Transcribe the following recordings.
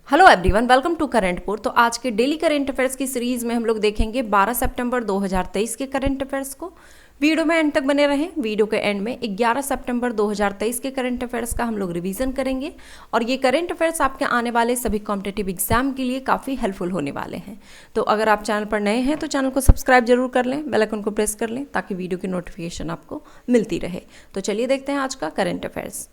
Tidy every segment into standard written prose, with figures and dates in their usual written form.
Hello everyone, welcome to Currentpur. तो आज के डेली करेंट अफेयर्स की सीरीज में हम लोग देखेंगे 12 सितंबर 2023 के करेंट अफेयर्स को। वीडियो में एंड तक बने रहें। वीडियो के एंड में 11 सितंबर 2023 के करेंट अफेयर्स का हम लोग रिवीजन करेंगे और ये करेंट अफेयर्स आपके आने वाले सभी कॉम्पिटिटिव एग्जाम के लिए काफ़ी हेल्पफुल होने वाले हैं। तो अगर आप चैनल पर नए हैं तो चैनल को सब्सक्राइब जरूर कर लें, बेल आइकन को प्रेस कर लें ताकि वीडियो की नोटिफिकेशन आपको मिलती रहे। तो चलिए देखते हैं आज का करेंट अफेयर्स।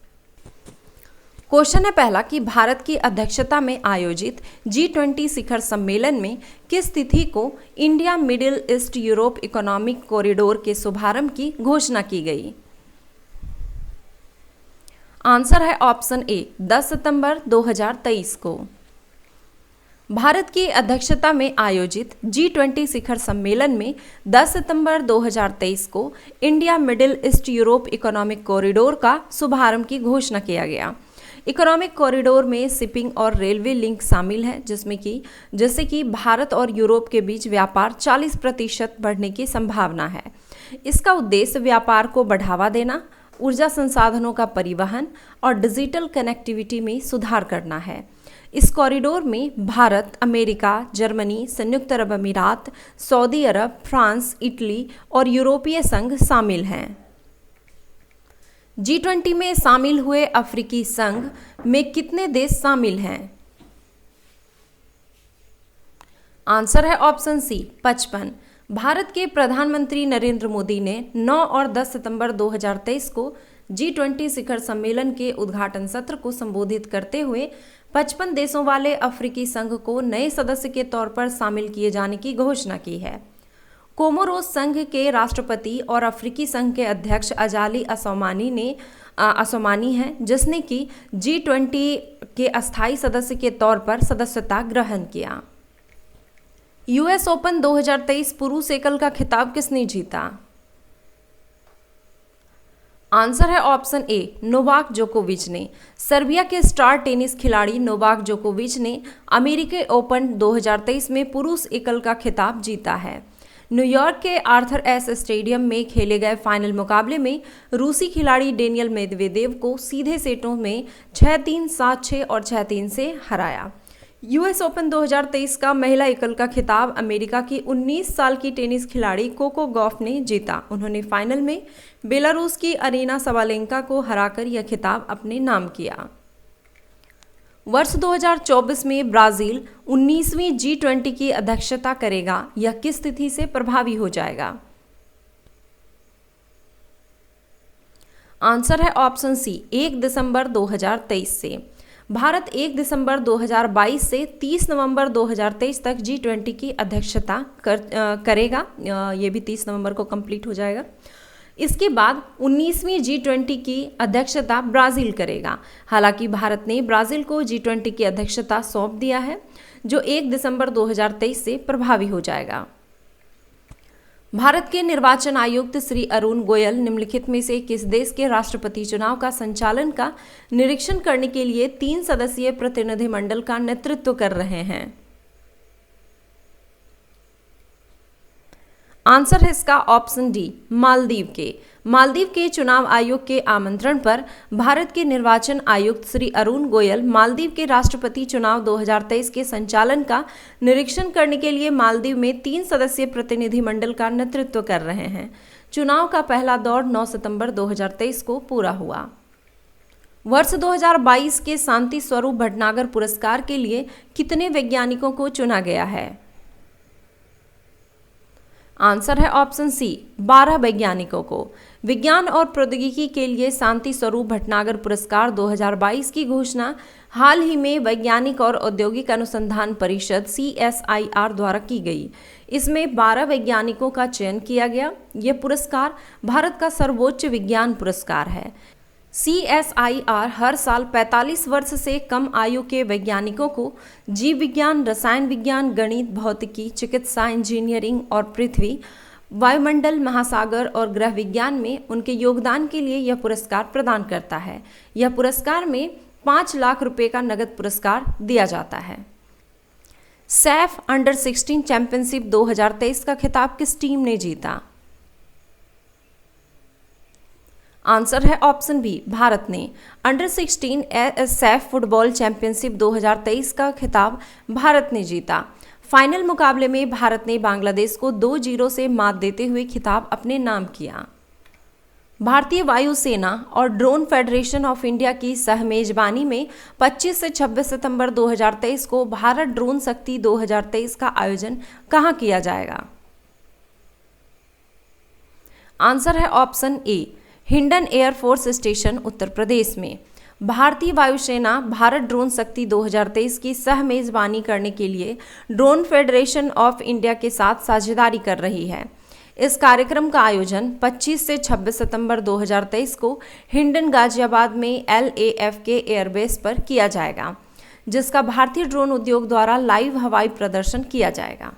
क्वेश्चन है पहला कि भारत की अध्यक्षता में आयोजित G20 शिखर सम्मेलन में किस तिथि को India middle east Europe economic corridor के शुभारंभ की घोषणा की गई? आंसर है ऑप्शन ए 10 सितंबर 2023 को। भारत की अध्यक्षता में आयोजित G20 शिखर सम्मेलन में 10 सितंबर 2023 को India middle east Europe economic corridor का शुभारंभ की घोषणा किया गया। इकोनॉमिक कॉरिडोर में शिपिंग और रेलवे लिंक शामिल है, जैसे कि भारत और यूरोप के बीच व्यापार 40% बढ़ने की संभावना है। इसका उद्देश्य व्यापार को बढ़ावा देना, ऊर्जा संसाधनों का परिवहन और डिजिटल कनेक्टिविटी में सुधार करना है। इस कॉरिडोर में भारत, अमेरिका, जर्मनी, संयुक्त अरब अमीरात, सऊदी अरब, फ्रांस, इटली और यूरोपीय संघ शामिल हैं। G20 में शामिल हुए अफ्रीकी संघ में कितने देश शामिल हैं? आंसर है ऑप्शन सी 55। भारत के प्रधानमंत्री नरेंद्र मोदी ने 9 और 10 सितंबर 2023 को G20 शिखर सम्मेलन के उद्घाटन सत्र को संबोधित करते हुए 55 देशों वाले अफ्रीकी संघ को नए सदस्य के तौर पर शामिल किए जाने की घोषणा की है। कोमोरोस संघ के राष्ट्रपति और अफ्रीकी संघ के अध्यक्ष अजाली असोमानी हैं, जिसने कि G20 के अस्थायी सदस्य के तौर पर सदस्यता ग्रहण किया। यूएस ओपन 2023 पुरुष एकल का खिताब किसने जीता? आंसर है ऑप्शन ए नोवाक जोकोविच ने। सर्बिया के स्टार टेनिस खिलाड़ी नोवाक जोकोविच ने अमेरिकी ओपन 2023 में पुरुष एकल का खिताब जीता है। न्यूयॉर्क के आर्थर एस स्टेडियम में खेले गए फाइनल मुकाबले में रूसी खिलाड़ी डेनियल मेदवेदेव को सीधे सेटों में 6-3, 7-6 और 6-3 से हराया। यूएस ओपन 2023 का महिला एकल का खिताब अमेरिका की 19 साल की टेनिस खिलाड़ी कोको गॉफ ने जीता। उन्होंने फाइनल में बेलारूस की अरीना सबालेंका को हराकर यह खिताब अपने नाम किया। वर्ष 2024 में ब्राजील 19वीं G20 की अध्यक्षता करेगा। यह किस तिथि से प्रभावी हो जाएगा? आंसर है ऑप्शन सी 1 दिसंबर 2023 से। भारत 1 दिसंबर 2022 से 30 नवंबर 2023 तक G20 की अध्यक्षता करेगा। ये भी 30 नवंबर को कंप्लीट हो जाएगा। इसके बाद 19वीं G20 की अध्यक्षता ब्राज़ील करेगा। हालांकि भारत ने ब्राज़ील को G20 की अध्यक्षता सौंप दिया है, जो 1 दिसंबर 2023 से प्रभावी हो जाएगा। भारत के निर्वाचन आयुक्त श्री अरुण गोयल निम्नलिखित में से किस देश के राष्ट्रपति चुनाव का संचालन का निरीक्षण करने के लिए 3 सदस्यीय प्रतिनिधिमंडल का नेतृत्व कर रहे हैं? आंसर है इसका ऑप्शन डी मालदीव के चुनाव आयोग के आमंत्रण पर भारत के निर्वाचन आयुक्त श्री अरुण गोयल मालदीव के राष्ट्रपति चुनाव 2023 के संचालन का निरीक्षण करने के लिए मालदीव में 3 सदस्यीय प्रतिनिधिमंडल का नेतृत्व कर रहे हैं। चुनाव का पहला दौर 9 सितंबर 2023 को पूरा हुआ। वर्ष 2022 के शांति स्वरूप भटनागर पुरस्कार के लिए कितने वैज्ञानिकों को चुना गया है? आंसर है ऑप्शन सी 12 वैज्ञानिकों को। विज्ञान और प्रौद्योगिकी के लिए शांति स्वरूप भटनागर पुरस्कार 2022 की घोषणा हाल ही में वैज्ञानिक और औद्योगिक अनुसंधान परिषद CSIR द्वारा की गई। इसमें 12 वैज्ञानिकों का चयन किया गया। यह पुरस्कार भारत का सर्वोच्च विज्ञान पुरस्कार है। CSIR हर साल 45 वर्ष से कम आयु के वैज्ञानिकों को जीव विज्ञान, रसायन विज्ञान, गणित, भौतिकी, चिकित्सा, इंजीनियरिंग और पृथ्वी, वायुमंडल, महासागर और ग्रह विज्ञान में उनके योगदान के लिए यह पुरस्कार प्रदान करता है। यह पुरस्कार में 5 लाख रुपए का नगद पुरस्कार दिया जाता है। सैफ अंडर 16 चैंपियनशिप 2023 का खिताब किस टीम ने जीता? आंसर है ऑप्शन बी, भारत ने अंडर 16 एएसएफ फुटबॉल चैंपियनशिप 2023 का खिताब भारत ने जीता। फाइनल मुकाबले में भारत ने बांग्लादेश को 2-0 से मात देते हुए खिताब अपने नाम किया। भारतीय वायुसेना और ड्रोन फेडरेशन ऑफ इंडिया की सहमेजबानी में 25 से 26 सितंबर 2023 को भारत ड्रोन शक्ति 2023 का आयोजन कहां किया जाएगा? आंसर है option A, Hindon air force station, Uttar Pradesh में। भारतीय वायुसेना भारत ड्रोन शक्ति 2023 की सह मेजबानी करने के लिए ड्रोन फेडरेशन ऑफ इंडिया के साथ साझेदारी कर रही है। इस कार्यक्रम का आयोजन 25 से 26 सितंबर 2023 को हिंडन गाजियाबाद में LAF के एयरबेस पर किया जाएगा, जिसका भारतीय ड्रोन उद्योग द्वारा लाइव हवाई प्रदर्शन किया जाएगा।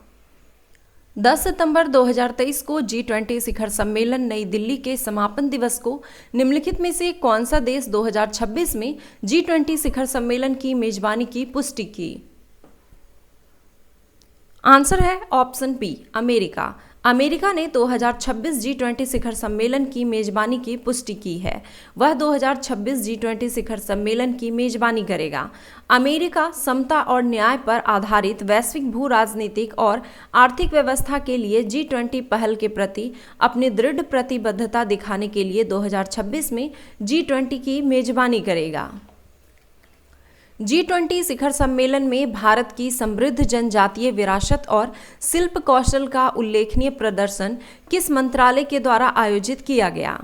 10 सितंबर 2023 को G20 शिखर सम्मेलन नई दिल्ली के समापन दिवस को निम्नलिखित में से कौन सा देश 2026 में G20 शिखर सम्मेलन की मेजबानी की पुष्टि की? आंसर है ऑप्शन बी, अमेरिका। अमेरिका ने 2026 G20 शिखर सम्मेलन की मेजबानी की पुष्टि की है। वह 2026 G20 शिखर सम्मेलन की मेजबानी करेगा। अमेरिका समता और न्याय पर आधारित वैश्विक भू राजनीतिक और आर्थिक व्यवस्था के लिए G20 पहल के प्रति अपनी दृढ़ प्रतिबद्धता दिखाने के लिए 2026 में G20 की मेजबानी करेगा। G20 शिखर सम्मेलन में भारत की समृद्ध जनजातीय विरासत और शिल्प कौशल का उल्लेखनीय प्रदर्शन किस मंत्रालय के द्वारा आयोजित किया गया?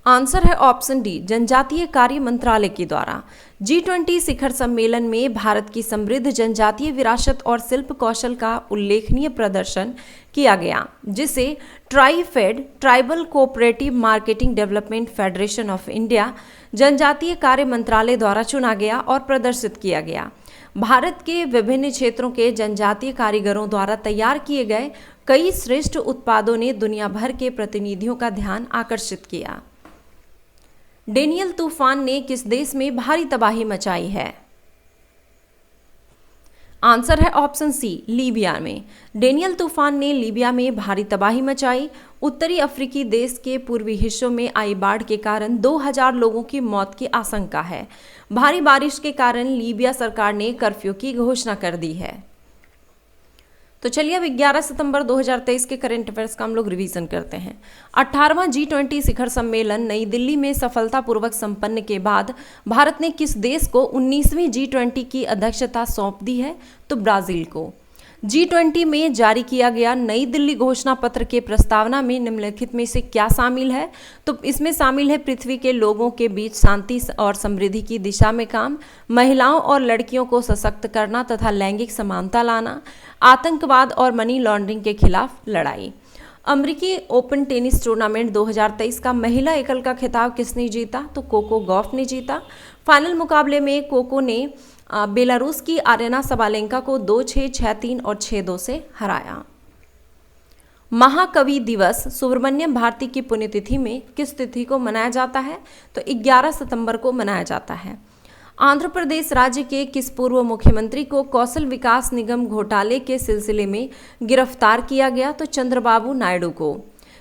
आंसर है ऑप्शन डी, जनजातीय कार्य मंत्रालय के द्वारा। G20 शिखर सम्मेलन में भारत की समृद्ध जनजातीय विरासत और शिल्प कौशल का उल्लेखनीय प्रदर्शन किया गया, जिसे TRIFED, tribal cooperative marketing development federation of India, जनजातीय कार्य मंत्रालय द्वारा चुना गया और प्रदर्शित किया गया। भारत के विभिन्न क्षेत्रों के जनजातीय कारीगरों द्वारा तैयार किए गए कई श्रेष्ठ उत्पादों ने दुनिया भर के प्रतिनिधियों का ध्यान आकर्षित किया। डेनियल तूफान ने किस देश में भारी तबाही मचाई है? आंसर है ऑप्शन सी, लीबिया में। डेनियल तूफान ने लीबिया में भारी तबाही मचाई। उत्तरी अफ्रीकी देश के पूर्वी हिस्सों में आई बाढ़ के कारण 2000 लोगों की मौत की आशंका है। भारी बारिश के कारण लीबिया सरकार ने कर्फ्यू की घोषणा कर दी है। तो चलिए अब 11 सितंबर 2023 के करंट अफेयर्स का हम लोग रिवीजन करते हैं। 18वां G20 शिखर सम्मेलन नई दिल्ली में सफलतापूर्वक संपन्न के बाद भारत ने किस देश को 19वीं G20 की अध्यक्षता सौंप दी है? तो ब्राजील को। G20 में जारी किया गया नई दिल्ली घोषणा पत्र के प्रस्तावना में निम्नलिखित में से क्या शामिल है? तो इसमें शामिल है पृथ्वी के लोगों के बीच शांति और समृद्धि की दिशा में काम, महिलाओं और लड़कियों को सशक्त करना तथा लैंगिक समानता लाना, आतंकवाद और मनी लॉन्ड्रिंग के खिलाफ लड़ाई। अमेरिकी ओपन टेनिस टूर्नामेंट 2023 का महिला एकल का खिताब किसने जीता? तो कोको गॉफ ने जीता। फाइनल मुकाबले में कोको ने बेलारूस की आरेना सबालेंका को 2-6, 6-3 और 6-2 से हराया। महाकवि दिवस सुब्रमण्यम भारती की पुण्यतिथि में किस तिथि को मनाया जाता है? तो 11 सितंबर को मनाया जाता है। आंध्र प्रदेश राज्य के किस पूर्व मुख्यमंत्री को कौशल विकास निगम घोटाले के सिलसिले में गिरफ्तार किया गया? तो चंद्रबाबू नायडू को।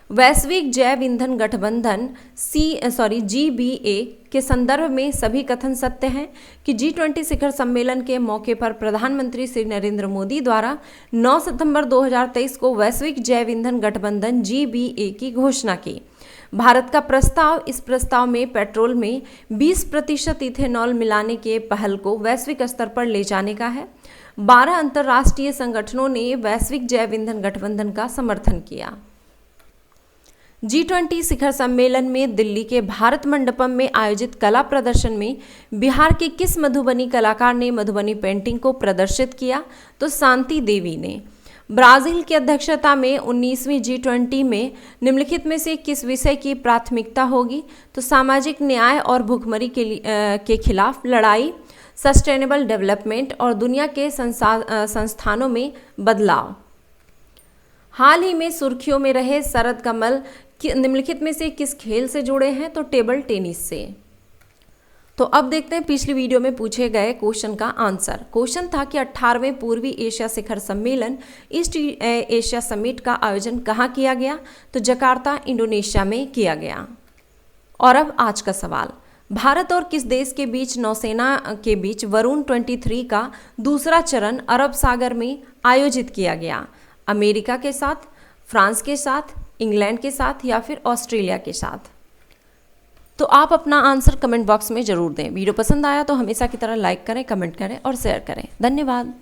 वैश्विक जैव ईंधन गठबंधन GBA के संदर्भ में सभी कथन सत्य हैं कि G20 शिखर सम्मेलन के मौके पर प्रधानमंत्री श्री नरेंद्र मोदी द्वारा 9 सितंबर 2023 को वैश्विक जैव ईंधन गठबंधन GBA की घोषणा की। भारत का प्रस्ताव, इस प्रस्ताव में पेट्रोल में 20% इथेनॉल मिलाने के पहल को वैश्विक स्तर पर ले जाने का है। 12 अंतर्राष्ट्रीय संगठनों ने वैश्विक जैव ईंधन गठबंधन का समर्थन किया। G20 शिखर सम्मेलन में दिल्ली के भारत मंडपम में आयोजित कला प्रदर्शन में बिहार के किस मधुबनी कलाकार ने मधुबनी पेंटिंग को प्रदर्शित किया? तो शांति देवी ने। ब्राजील की अध्यक्षता में 19वीं G20 में निम्नलिखित में से किस विषय की प्राथमिकता होगी? तो सामाजिक न्याय और भुखमरी के खिलाफ लड़ाई, सस्टेनेबल डेवलपमेंट और दुनिया के संस्थानों में बदलाव। हाल ही में सुर्खियों में रहे शरद कमल निम्नलिखित में से किस खेल से जुड़े हैं? तो टेबल टेनिस से। तो अब देखते हैं पिछली वीडियो में पूछे गए क्वेश्चन का आंसर। क्वेश्चन था कि 18वें पूर्वी एशिया शिखर सम्मेलन ईस्ट एशिया समिट का आयोजन कहाँ किया गया? तो जकार्ता, इंडोनेशिया में किया गया। और अब आज का सवाल, भारत और किस देश के बीच नौसेना के बीच वरुण 23 का दूसरा चरण अरब सागर में आयोजित किया गया? अमेरिका के साथ, फ्रांस के साथ, इंग्लैंड के साथ या फिर ऑस्ट्रेलिया के साथ? तो आप अपना आंसर कमेंट बॉक्स में ज़रूर दें। वीडियो पसंद आया तो हमेशा की तरह लाइक करें, कमेंट करें और शेयर करें। धन्यवाद।